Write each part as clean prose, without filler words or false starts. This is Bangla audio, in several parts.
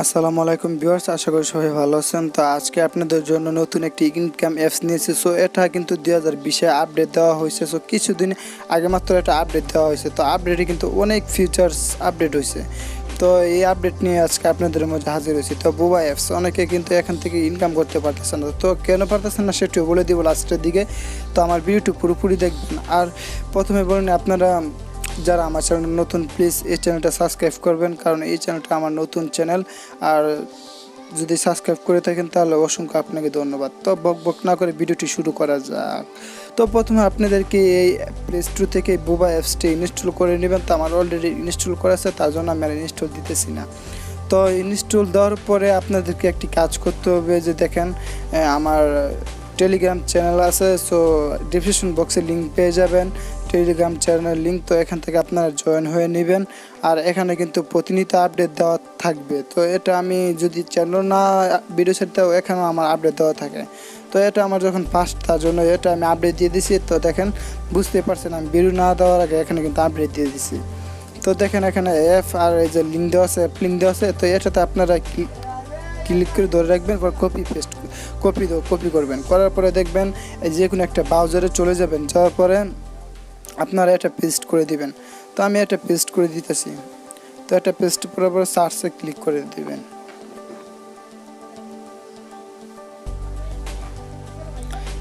আসসালামু আলাইকুম ভিউয়ার্স, আশা করি সবাই ভালো আছেন। তো আজকে আপনাদের জন্য নতুন একটি ইনকাম অ্যাপস নিয়েছি। সো এটা কিন্তু 2020-এ আপডেট দেওয়া হয়েছে। সো কিছুদিন আগে মাত্র এটা আপডেট দেওয়া হয়েছে। তো আপডেটে কিন্তু অনেক ফিচার্স আপডেট হয়েছে। তো এই আপডেট নিয়ে আজকে আপনাদের মধ্যে হাজির হয়েছি। তো বোবা অ্যাপস অনেকে কিন্তু এখান থেকে ইনকাম করতে পারতেছে না। তো কেন পারতেছেন না সেটিও বলে দিব লাস্টের দিকে। তো আমার ভিডিওটি পুরোপুরি দেখবেন। আর প্রথমে বলুন, আপনারা যারা আমার চ্যানেল নতুন, প্লিজ এই চ্যানেলটা সাবস্ক্রাইব করবেন, কারণ এই চ্যানেলটা আমার নতুন চ্যানেল। আর যদি সাবস্ক্রাইব করে থাকেন তাহলে অসংখ্য আপনাকে ধন্যবাদ। তো বক বক না করে ভিডিওটি শুরু করা যাক। তো প্রথমে আপনাদেরকে এই প্লে স্টোর থেকে বোবা অ্যাপসটি ইনস্টল করে নেবেন। তো আমার অলরেডি ইনস্টল করা আছে, তার জন্য আমি আর ইনস্টল দিতেছি না। তো ইনস্টল দেওয়ার পরে আপনাদেরকে একটি কাজ করতে হবে, যে দেখেন আমার টেলিগ্রাম চ্যানেল আছে। সো ডিসক্রিপশন বক্সে লিঙ্ক পেয়ে যাবেন, টেলিগ্রাম চ্যানেলের লিঙ্ক। তো এখান থেকে আপনারা জয়েন হয়ে নেবেন। আর এখানে কিন্তু প্রতিনিয়ত আপডেট দেওয়া থাকবে। তো এটা আমি যদি চ্যানেল না ভিডিও সেটটাও এখানেও আমার আপডেট দেওয়া থাকে। তো এটা আমার যখন ফার্স্ট, তার জন্য এটা আমি আপডেট দিয়ে দিছি। তো দেখেন, বুঝতে পারছেন আমি ভিডিও না দেওয়ার আগে এখানে কিন্তু আপডেট দিয়ে দিছি। তো দেখেন এখানে অ্যাপ আর এই যে লিঙ্ক দেওয়া আছে, অ্যাপ লিঙ্ক দেওয়া আছে। তো এটাতে আপনারা ক্লিক করে ধরে রাখবেন, পর কপি করবেন। করার পরে দেখবেন যে কোনো একটা ব্রাউজারে চলে যাবেন, যাওয়ার পরে আপনারা এটা পেস্ট করে দিবেন। তো আমি এটা পেস্ট করে দিতেছি। তো এটা পেস্ট করার পরে সার্চে ক্লিক করে দিবেন।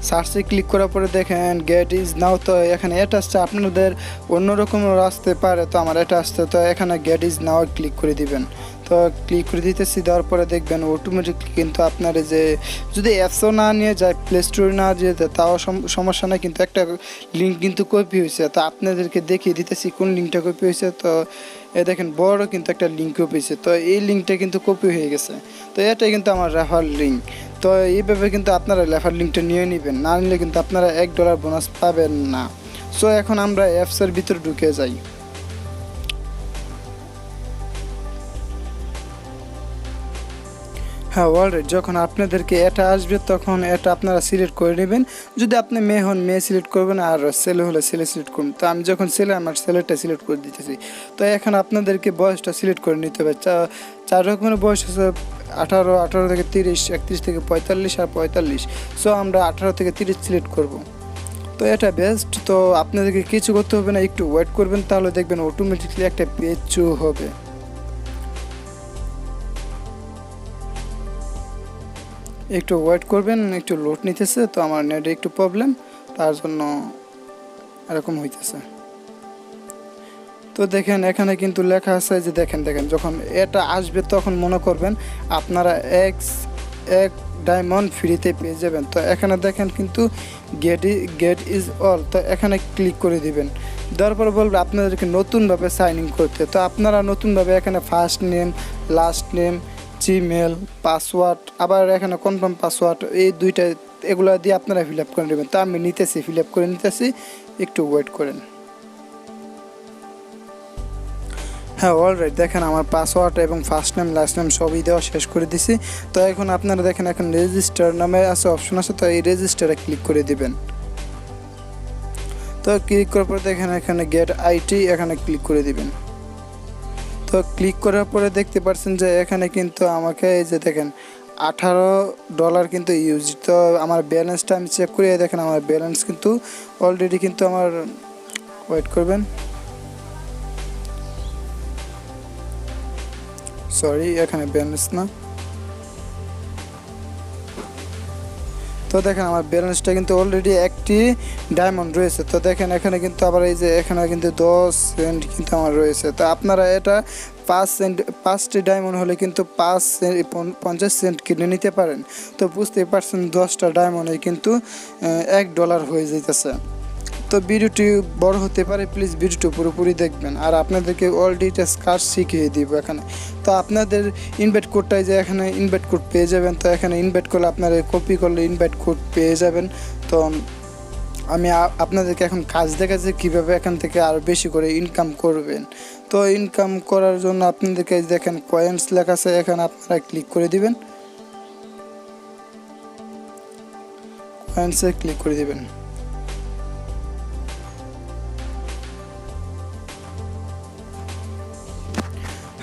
সার্চে ক্লিক করার পরে দেখেন গেট ইজ নাও। তো এখানে এটা আসছে, আপনাদের অন্যরকম আসতে পারে। তো আমার এটা আসছে, তো এখানে গেট ইজ নাও ক্লিক করে দিবেন। তো ক্লিক করে দিতেছি, দেওয়ার পরে দেখবেন অটোমেটিকলি কিন্তু আপনার যে যদি অ্যাপসও না নিয়ে যায়, প্লে স্টোরে না যেতে, তাও সমস্যা নেই। কিন্তু একটা লিঙ্ক কিন্তু কপি হয়েছে। তো আপনাদেরকে দেখিয়ে দিতেছি কোন লিঙ্কটা কপি হয়েছে। তো এ দেখেন বড় কিন্তু একটা লিঙ্ক কপি হয়েছে। তো এই লিঙ্কটা কিন্তু কপি হয়ে গেছে। তো এটাই কিন্তু আমার রেফার লিঙ্ক। তো এইভাবে কিন্তু আপনারা রেফার লিঙ্কটা নিয়ে নেবেন, না নিলে কিন্তু আপনারা $1 বোনাস পাবেন না। সো এখন আমরা অ্যাপসের ভিতরে ঢুকে যাই। হ্যাঁ, অলরাইট। যখন আপনাদেরকে এটা আসবে তখন এটা আপনারা সিলেক্ট করে নেবেন। যদি আপনি মেয়ে হন মেয়ে সিলেক্ট করবেন, আর ছেলে হলে ছেলে সিলেক্ট করবেন। তো আমি যখন ছেলে, আমার ছেলেটা সিলেক্ট করে দিতেছি। তো এখন আপনাদেরকে বয়সটা সিলেক্ট করে নিতে হবে। চার রকমের বয়স আছে: 18 থেকে 30, 31 থেকে 45 আর 45। সো আমরা 18 থেকে 30 সিলেক্ট করব। তো এটা বেস্ট। তো আপনাদেরকে কিছু করতে হবে না, একটু ওয়েট করবেন, তাহলে দেখবেন অটোমেটিকলি একটা পেজ শো হবে। একটু ওয়েট করবেন, একটু লোড নিতেছে। তো আমার নেটে একটু প্রবলেম, তার জন্য এরকম হইতেছে। তো দেখেন এখানে কিন্তু লেখা আছে যে দেখেন যখন এটা আসবে তখন মনে করবেন আপনারা এক ডায়মন্ড ফ্রিতে পেয়ে যাবেন। তো এখানে দেখেন কিন্তু গেট ইজ অল। তো এখানে ক্লিক করে দিবেন। দেওয়ার পর বলবে আপনাদেরকে নতুনভাবে সাইন ইন করতে। তো আপনারা নতুনভাবে এখানে first name, last name, Gmail, password, আবার এখানে কনফার্ম পাসওয়ার্ড, এই দুইটা এগুলো দিয়ে আপনারা ফিল আপ করে নেবেন। তো আমি ফিল আপ করে নিতেছি, একটু ওয়েট করেন। হ্যাঁ, অলরাইট। দেখেন আমার পাসওয়ার্ড এবং ফার্স্ট নেম লাস্ট নেম সবই দেওয়া শেষ করে দিছি। তো এখন আপনারা দেখেন এখন রেজিস্টার নামে আছে অপশন আছে। তো এই রেজিস্টারে ক্লিক করে দিবেন। তো ক্লিক করার পরে দেখেন এখানে গেট আইটি, এখানে ক্লিক করে দিবেন। তো ক্লিক করার পরে দেখতে পাচ্ছেন যে এখানে কিন্তু আমাকে এই যে দেখেন $18 কিন্তু ইউজ। তো আমার ব্যালেন্সটা আমি চেক করে দেখেন আমার ব্যালেন্স কিন্তু অলরেডি কিন্তু আমার, ওয়েট করবেন, সরি এখানে ব্যালেন্স না। তো দেখেন আমার ব্যালেন্সটা কিন্তু অলরেডি একটি ডায়মন্ড রয়েছে। তো দেখেন এখানে কিন্তু আবার এই যে এখানে কিন্তু 10 সেন্ট কিন্তু আমার রয়েছে। তো আপনারা এটা 5টি ডায়মন্ড হলে কিন্তু 50 সেন্ট কিনে নিতে পারেন। তো বুঝতেই পারছেন 10টা ডায়মন্ডে কিন্তু $1 হয়ে যাইতেছে। তো ভিডিওটি বড় হতে পারে, প্লিজ ভিডিওটি পুরোপুরি দেখবেন। আর আপনাদেরকে অল ডিটেলস কাজ শিখিয়ে দিব এখানে। তো আপনাদের ইনভাইট কোডটাই যে এখানে ইনভাইট কোড পেয়ে যাবেন। তো এখানে ইনভাইট করলে আপনারা কপি করলে ইনভাইট কোড পেয়ে যাবেন। তো আমি আপনাদেরকে এখন কাজ দেখাচ্ছি কীভাবে এখান থেকে আরও বেশি করে ইনকাম করবেন। তো ইনকাম করার জন্য আপনাদেরকে দেখেন কয়েন্স লেখা আছে, এখানে আপনারা ক্লিক করে দিবেন, কয়েন্সে ক্লিক করে দিবেন।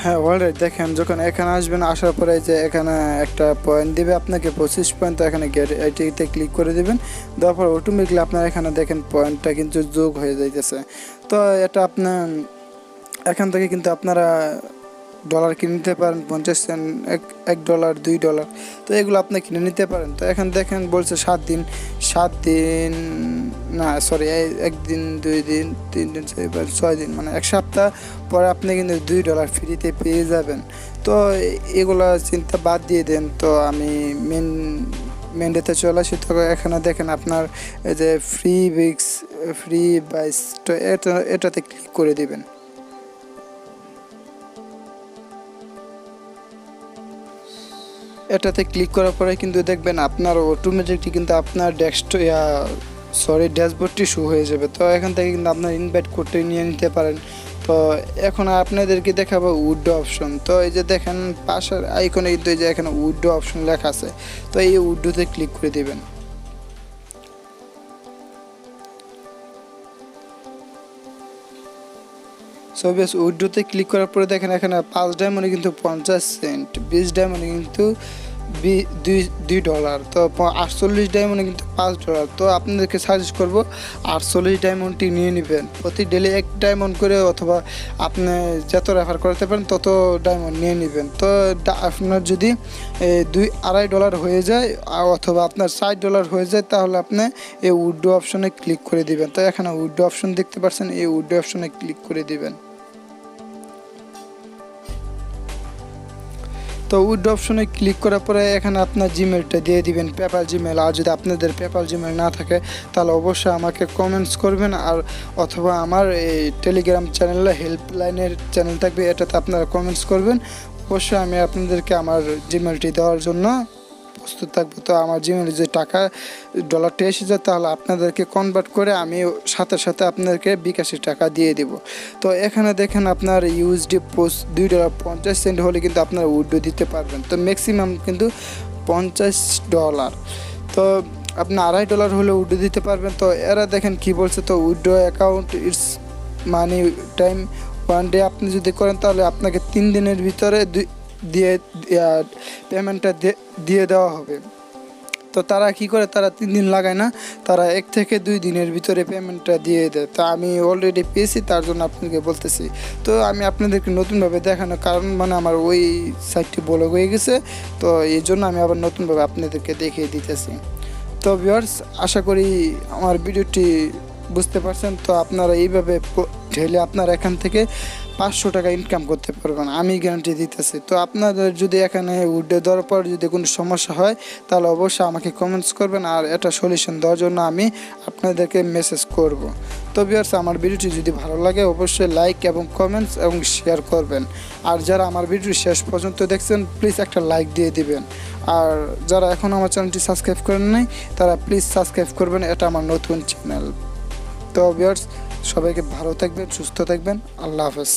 হ্যাঁ অলরেডি দেখেন, যখন এখানে আসবেন আসার পরে যে এখানে একটা পয়েন্ট দিবে আপনাকে 25 পয়েন্ট, তো এখানে গেট এটিতে ক্লিক করে দিবেন। দেওয়ার পর অটোমেটিকলি আপনার এখানে দেখেন পয়েন্টটা কিন্তু যোগ হয়ে যাইতেছে। তো এটা আপনার এখান থেকে কিন্তু আপনারা ডলার কিনে নিতে পারেন, 50 সেন্ট, $1, $2, তো এগুলো আপনি কিনে নিতে পারেন। তো এখানে দেখেন বলছে 7 দিন না সরি, 1 দিন 2 দিন 3 দিন 4 5 6 দিন, মানে 1 সপ্তাহ পরে আপনি কিন্তু $2 ফ্রিতে পেয়ে যাবেন। তো এগুলো চিন্তা বাদ দিয়ে দেন। তো আমি মেনডেতে চলে আসি। তো এখানে দেখেন আপনার এই যে ফ্রি বাইস, তো এটাতে ক্লিক করে দিবেন। এটাতে ক্লিক করার পরে কিন্তু দেখবেন আপনার অটোমেটিকলি কিন্তু আপনার ড্যাশবোর্ডটি শো হয়ে যাবে। তো এখান থেকে কিন্তু আপনার ইনভাইট করতে নিয়ে নিতে পারেন। তো এখন আপনাদেরকে দেখাবো উইথড্র অপশন। তো এই যে দেখেন পাশের আইকনে কিন্তু এই যে এখানে উইথড্র অপশন লেখা আছে, তো এই উইথড্রতে ক্লিক করে দিবেন। সো বেশ উইথড্রোতে ক্লিক করার পরে দেখেন এখানে 5 ডায়মন্ডে কিন্তু 50 সেন্ট, 20 ডায়মন্ডে কিন্তু $2, তো 48 ডায়মন্ডে কিন্তু $5। তো আপনাদেরকে সাজেস্ট করব 48 ডায়মন্ডটি নিয়ে নেবেন। প্রতি ডেলি 1 ডায়মন্ড করে, অথবা আপনি যত রেফার করতে পারেন তত ডায়মন্ড নিয়ে নেবেন। তো আপনার যদি $2.5 হয়ে যায় অথবা আপনার $60 হয়ে যায়, তাহলে আপনি এই উইথড্র অপশনে ক্লিক করে দিবেন। তো এখানে উইথড্র অপশন দেখতে পাচ্ছেন, এই উইথড্র অপশনে ক্লিক করে দিবেন। তো উইথড্র অপশনে ক্লিক করার পরে এখানে আপনার জিমেলটা দিয়ে দিবেন, পেপ্যাল জিমেল। আর যদি আপনাদের পেপ্যাল জিমেল না থাকে তাহলে অবশ্যই আমাকে কমেন্টস করবেন, আর অথবা আমার এই টেলিগ্রাম চ্যানেলে হেল্পলাইনের চ্যানেল থাকবে, এটাতে আপনারা কমেন্টস করবেন। অবশ্যই আমি আপনাদেরকে আমার জিমেলটি দেওয়ার জন্য প্রস্তুত থাকবো। তো আমার জিমেলে যে টাকা ডলারটি এসে যায়, তাহলে আপনাদেরকে কনভার্ট করে আমি সাথে সাথে আপনাদেরকে বিকাশের টাকা দিয়ে দিব। তো এখানে দেখেন আপনার ইউএসডি পোস্ট $2.50 হলে কিন্তু আপনারা উইথড্র দিতে পারবেন। তো ম্যাক্সিমাম কিন্তু $50। তো আপনি $2.5 হলে উইথড্র দিতে পারবেন। তো এরা দেখেন কি বলছে, তো withdraw account it's money time 1 day আপনি যদি করেন, তাহলে আপনাকে 3 দিনের ভিতরে পেমেন্টটা দিয়ে দেওয়া হবে। তো তারা কি করে, তারা 3 দিন লাগায় না, তারা 1 থেকে 2 দিনের ভিতরে পেমেন্টটা দিয়ে দেয়। তো আমি অলরেডি পেয়েছি, তার জন্য আপনাকে বলতেছি। তো আমি আপনাদেরকে নতুনভাবে দেখানো কারণ মানে আমার ওই সাইটটি ব্লক হয়ে গেছে, তো এই জন্য আমি আবার নতুনভাবে আপনাদেরকে দেখিয়ে দিতেছি। তো ভিউয়ার্স, আশা করি আমার ভিডিওটি বুঝতে পারছেন। তো আপনারা এইভাবে ঢেলে আপনারা এখান থেকে $500 ইনকাম করতে পারবেন, আমি গ্যারান্টি দিতেছি। তো আপনাদের যদি এখানে উইথড্র দেওয়ার পর যদি কোনো সমস্যা হয়, তাহলে অবশ্যই আমাকে কমেন্টস করবেন, আর এটা সলিউশন দেওয়ার জন্য আমি আপনাদেরকে মেসেজ করব। তো ভিউয়ার্স, আমার ভিডিওটি যদি ভালো লাগে অবশ্যই লাইক এবং কমেন্টস এবং শেয়ার করবেন। আর যারা আমার ভিডিওটি শেষ পর্যন্ত দেখছেন, প্লিজ একটা লাইক দিয়ে দিবেন। আর যারা এখন আমার চ্যানেলটি সাবস্ক্রাইব করেন নাই, তারা প্লিজ সাবস্ক্রাইব করবেন, এটা আমার নতুন চ্যানেল। তো ভিউয়ার্স, সবাইকে ভালো থাকবেন, সুস্থ থাকবেন, আল্লাহ হাফেজ।